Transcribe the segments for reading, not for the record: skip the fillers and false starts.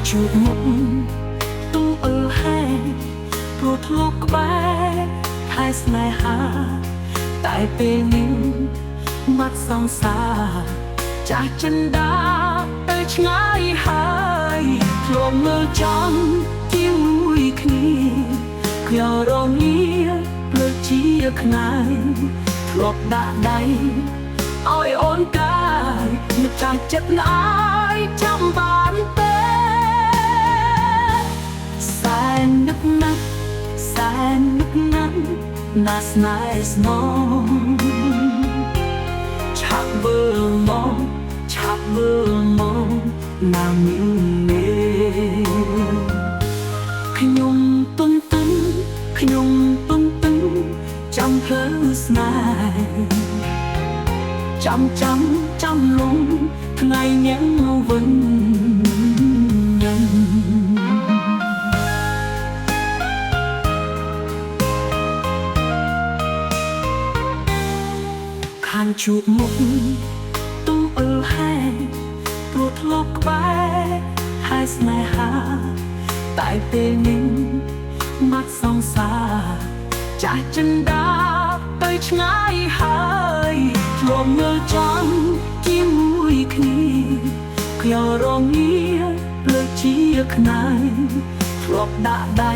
ជួបមុខទូហែព្រោះធ្លាប់ក្បែរខែស្នេហាតែពេលនេះមាត់សង្សារចាស់ចិនដាទៅឆ្ងាយហើយធ្លាប់មើលចំជាមួយគ្នាខ្ញុំរងាព្រឹកជាខ្នើយធ្លាប់ដាក់ដៃឲ្យអូនកាយមិនចាំចិត្តណាយចាំបានទេសែននឹកណាស់សែននឹកណាស់ណាស់ស្នេហ៍ស្នងឆាប់មើលមកឆាប់មើលមកណាមានមេខ្ញុំទុនទុនខ្ញុំទុនទុនចាំភ្លើស្នេហ៍ចាំលងថ្ងៃញ៉ាំវិញខានជួបមុខទូហែព្រោះធ្លាប់ក្បែរហើយស្នេហាតែពេលនេះមាត់សង្សារចាស់ចិនដាទៅឆ្ងាយហើយធ្លាប់មើលចំជាមួយគ្នាខ្ញុំរងាលើកជាខ្នើយធ្លាប់ដាក់ដៃ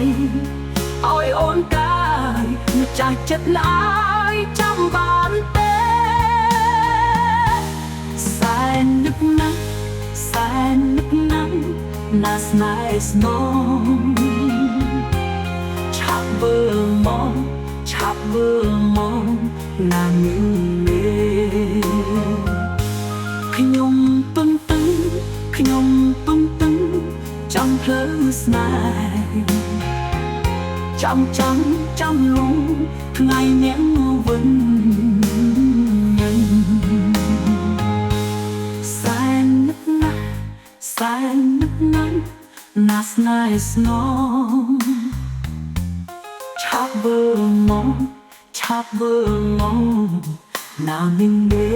ឲ្យអូនកាយមិនចាស់ចិត្តឡើយចាំបានទេសែននឹកណាស់សែននឹកណាស់ណាស់ស្នេហ៍ស្នងឆាប់មើលមកឆាប់មើលមកណាមានមេខ្ញុំទុនទុនខ្ញុំទុនទុនចាំភ្លើស្នេហ៍ចាំលងថ្ងៃញ៉ាំវិញសែននឹកណាស់សែននឹកណាស់ណាស់ស្នេហ៍ស្នងឆាប់មើលមកឆាប់មើលមកណាមានមេ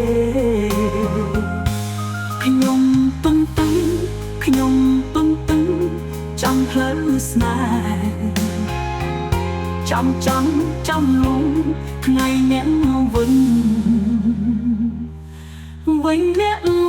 ខ្ញុំទុនទុនខ្ញុំទុនទុនចាំភ្លើស្នេហ៍ចាំលងថ្ងៃញ៉ាំវិញអ្នក